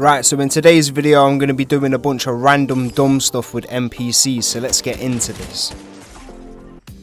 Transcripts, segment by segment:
Right, so in today's video I'm going to be doing a bunch of random dumb stuff with NPCs, so let's get into this.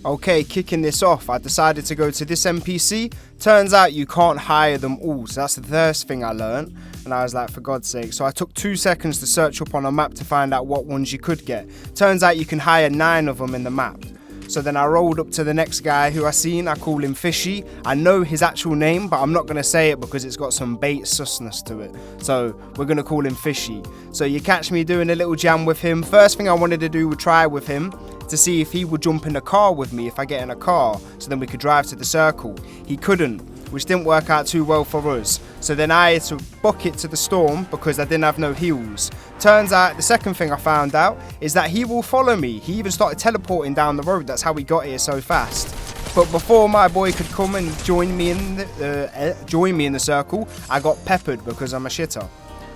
Okay, kicking this off, I decided to go to this NPC. Turns out you can't hire them all, so that's the first thing I learned. And I was like, for God's sake. So I took 2 seconds to search up on a map to find out what ones you could get. Turns out you can hire 9 of them in the map. So then I rolled up to the next guy who I seen. I call him Fishy. I know his actual name, but I'm not going to say it because it's got some bait susness to it. So we're going to call him Fishy. So you catch me doing a little jam with him. First thing I wanted to do was try with him to see if he would jump in a car with me if I get in a car. So then we could drive to the circle. He couldn't, which didn't work out too well for us. So then I had to book it to the storm because I didn't have no heals. Turns out the second thing I found out is that he will follow me. He even started teleporting down the road. That's how we got here so fast. But before my boy could come and join me in the circle, I got peppered because I'm a shitter.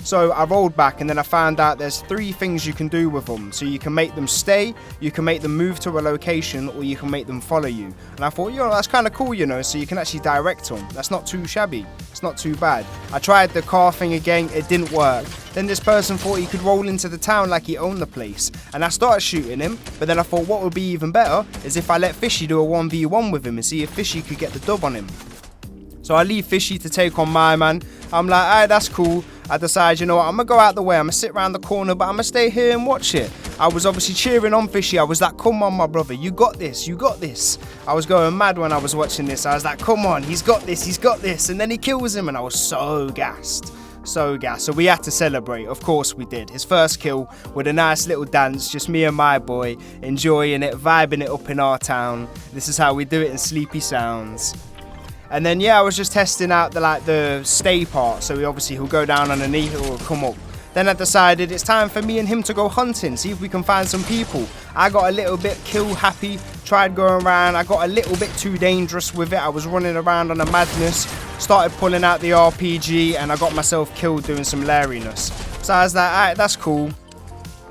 So I rolled back and then I found out there's 3 things you can do with them. So you can make them stay, you can make them move to a location, or you can make them follow you. And I thought, that's kind of cool, so you can actually direct them. That's not too shabby. It's not too bad. I tried the car thing again, it didn't work. Then this person thought he could roll into the town like he owned the place. And I started shooting him, but then I thought what would be even better is if I let Fishy do a 1v1 with him and see if Fishy could get the dub on him. So I leave Fishy to take on my man. I'm like, alright, that's cool. I decide, I'm going to go out the way. I'm going to sit around the corner, but I'm going to stay here and watch it. I was obviously cheering on Fishy. I was like, come on, my brother. You got this. You got this. I was going mad when I was watching this. I was like, come on. He's got this. He's got this. And then he kills him. And I was so gassed. So gassed. So we had to celebrate. Of course we did. His first kill with a nice little dance. Just me and my boy enjoying it, vibing it up in our town. This is how we do it in Sleepy Sounds. And then, I was just testing out the stay part. So he'll go down underneath or come up. Then I decided it's time for me and him to go hunting, see if we can find some people. I got a little bit kill happy, tried going around. I got a little bit too dangerous with it. I was running around on a madness, started pulling out the RPG, and I got myself killed doing some lariness. So I was like, alright, that's cool.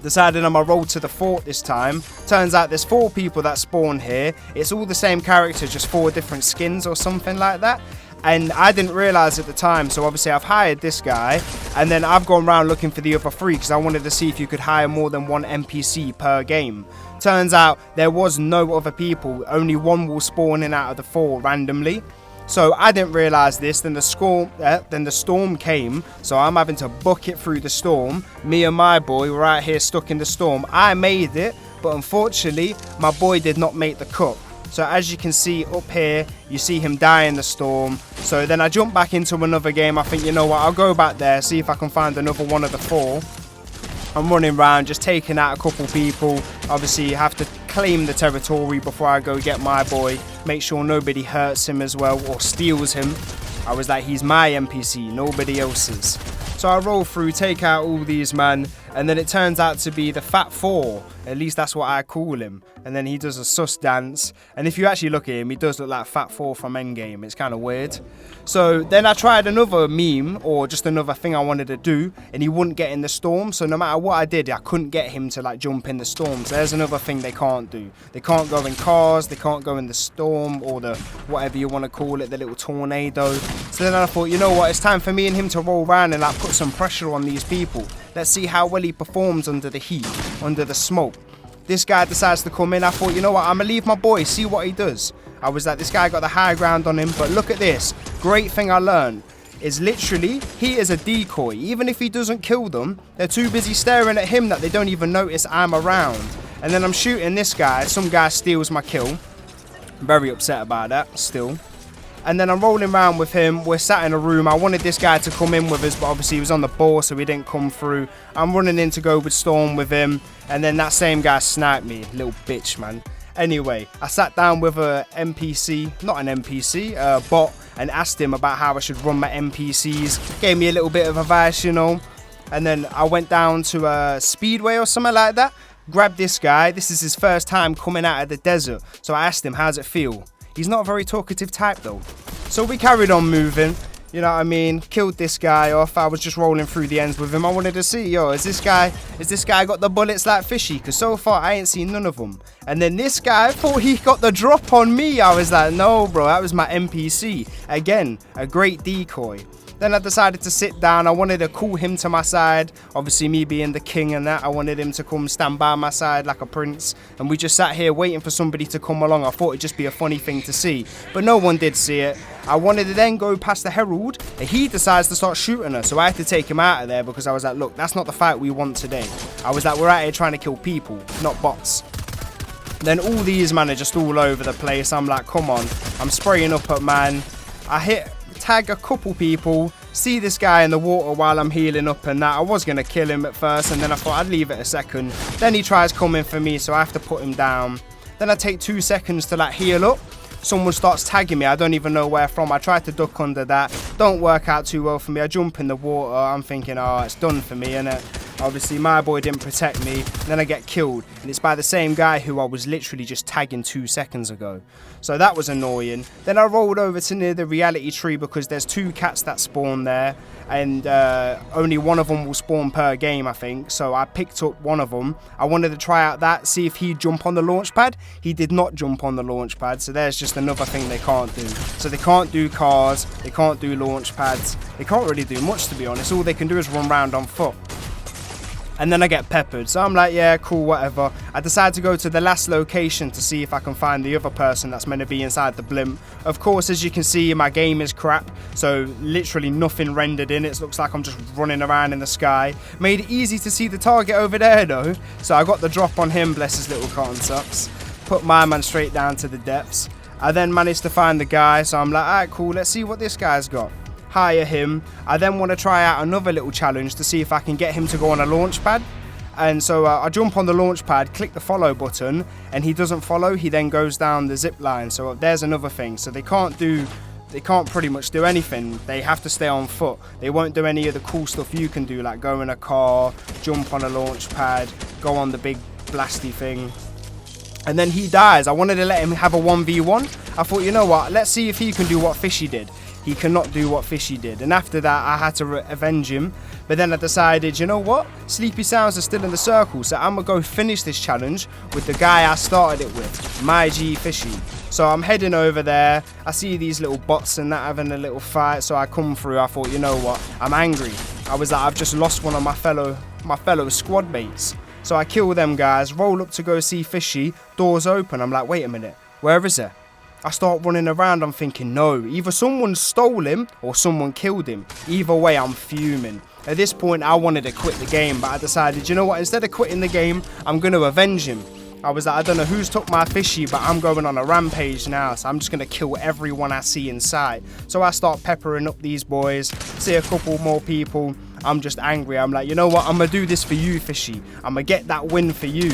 Decided I'm gonna roll to the fort this time. Turns out there's 4 people that spawn here. It's all the same character, just 4 different skins or something like that. And I didn't realize at the time, so obviously I've hired this guy, and then I've gone around looking for the other 3 because I wanted to see if you could hire more than 1 NPC per game. Turns out there was no other people, only 1 will spawn in out of the 4 randomly. So I didn't realize this, then the storm came, so I'm having to book it through the storm. Me and my boy were out here stuck in the storm. I made it, but unfortunately my boy did not make the cut. So as you can see up here, you see him die in the storm. So then I jumped back into another game. I think, I'll go back there, see if I can find another one of the 4. I'm running around, just taking out a couple people. Obviously, you have to claim the territory before I go get my boy. Make sure nobody hurts him as well or steals him. I was like, he's my NPC, nobody else's. So I roll through, take out all these man, and then it turns out to be the Fat 4. At least that's what I call him. And then he does a sus dance. And if you actually look at him, he does look like Fat 4 from Endgame. It's kind of weird. So then I tried another meme, or just another thing I wanted to do, and he wouldn't get in the storm. So no matter what I did, I couldn't get him to jump in the storm. So there's another thing they can't do. They can't go in cars, they can't go in the storm, or the whatever you want to call it, the little tornado. So then I thought, it's time for me and him to roll around and put some pressure on these people. Let's see how well he performs under the heat, under the smoke. This guy decides to come in. I thought, I'm going to leave my boy, see what he does. I was like, this guy got the high ground on him, but look at this. Great thing I learned is literally, he is a decoy. Even if he doesn't kill them, they're too busy staring at him that they don't even notice I'm around. And then I'm shooting this guy. Some guy steals my kill. I'm very upset about that, still. And then I'm rolling around with him. We're sat in a room. I wanted this guy to come in with us, but obviously he was on the ball, so he didn't come through. I'm running in to go with Storm with him, and then that same guy sniped me. Little bitch, man. Anyway, I sat down with a NPC, not an NPC, a bot, and asked him about how I should run my NPCs. Gave me a little bit of advice, And then I went down to a speedway or something like that. Grabbed this guy. This is his first time coming out of the desert. So I asked him, how's it feel? He's not a very talkative type though. So we carried on moving. You know what I mean? Killed this guy off. I was just rolling through the ends with him. I wanted to see, is this guy got the bullets like Fishy? Because so far I ain't seen none of them. And then this guy thought he got the drop on me. I was like, no, bro, that was my NPC. Again, a great decoy. Then I decided to sit down. I wanted to call him to my side. Obviously, me being the king and that, I wanted him to come stand by my side like a prince. And we just sat here waiting for somebody to come along. I thought it'd just be a funny thing to see. But no one did see it. I wanted to then go past the herald, and he decides to start shooting us. So I had to take him out of there because I was like, look, that's not the fight we want today. I was like, we're out here trying to kill people, not bots. Then all these men are just all over the place. I'm like, come on. I'm spraying up at man. I tag a couple people, see this guy in the water while I'm healing up and that. I was going to kill him at first, and then I thought I'd leave it a second. Then he tries coming for me, so I have to put him down. Then I take 2 seconds to like heal up. Someone starts tagging me. I don't even know where from. I try to duck under that. Don't work out too well for me. I jump in the water. I'm thinking, oh, it's done for me, innit? Obviously, my boy didn't protect me. Then I get killed. And it's by the same guy who I was literally just tagging 2 seconds ago. So that was annoying. Then I rolled over to near the reality tree because there's 2 cats that spawn there. And only one of them will spawn per game, I think. So I picked up one of them. I wanted to try out that, see if he'd jump on the launch pad. He did not jump on the launch pad. So there's just another thing they can't do. So they can't do cars. They can't do launch pads. They can't really do much, to be honest. All they can do is run around on foot. And then I get peppered. So I'm like, yeah, cool, whatever. I decide to go to the last location to see if I can find the other person that's meant to be inside the blimp. Of course, as you can see, my game is crap. So literally nothing rendered in. It looks like I'm just running around in the sky. Made it easy to see the target over there, though. So I got the drop on him, bless his little cotton socks. Put my man straight down to the depths. I then managed to find the guy. So I'm like, all right, cool. Let's see what this guy's got. Hire him. I then want to try out another little challenge to see if I can get him to go on a launch pad. And so I jump on the launch pad, click the follow button, and he doesn't follow. He then goes down the zip line. So there's another thing. So they can't pretty much do anything. They have to stay on foot. They won't do any of the cool stuff you can do, like go in a car, jump on a launch pad, go on the big blasty thing. And then he dies. I wanted to let him have a 1v1. I thought, you know what, let's see if he can do what Fishy did. He cannot do what Fishy did. And after that, I had to avenge him. But then I decided, you know what? Sleepy Sounds are still in the circle. So I'm going to go finish this challenge with the guy I started it with, my G Fishy. So I'm heading over there. I see these little bots and that having a little fight. So I come through. I thought, you know what? I'm angry. I was like, I've just lost one of my fellow squad mates. So I kill them guys, roll up to go see Fishy. Doors open. I'm like, wait a minute. Where is it? I start running around, I'm thinking, no, either someone stole him or someone killed him. Either way, I'm fuming. At this point, I wanted to quit the game, but I decided, you know what, instead of quitting the game, I'm going to avenge him. I was like, I don't know who's took my Fishy, but I'm going on a rampage now, so I'm just going to kill everyone I see in sight. So I start peppering up these boys, see a couple more people. I'm just angry. I'm like, you know what, I'm going to do this for you, Fishy. I'm going to get that win for you.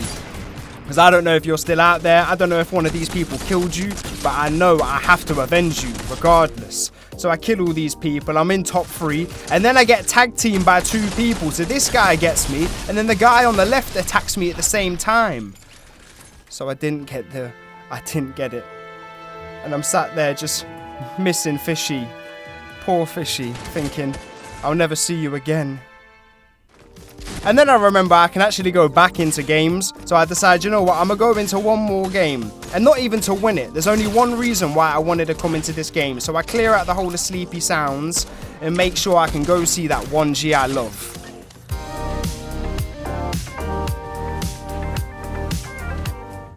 Because I don't know if you're still out there. I don't know if one of these people killed you. But I know I have to avenge you regardless. So I kill all these people. I'm in top 3. And then I get tag teamed by 2 people. So this guy gets me. And then the guy on the left attacks me at the same time. So I didn't get it. And I'm sat there just missing Fishy. Poor Fishy. Thinking, I'll never see you again. And then I remember I can actually go back into games. So I decided, you know what, I'm going to go into one more game. And not even to win it. There's only one reason why I wanted to come into this game. So I clear out the whole of Sleepy Sounds and make sure I can go see that 1G I love.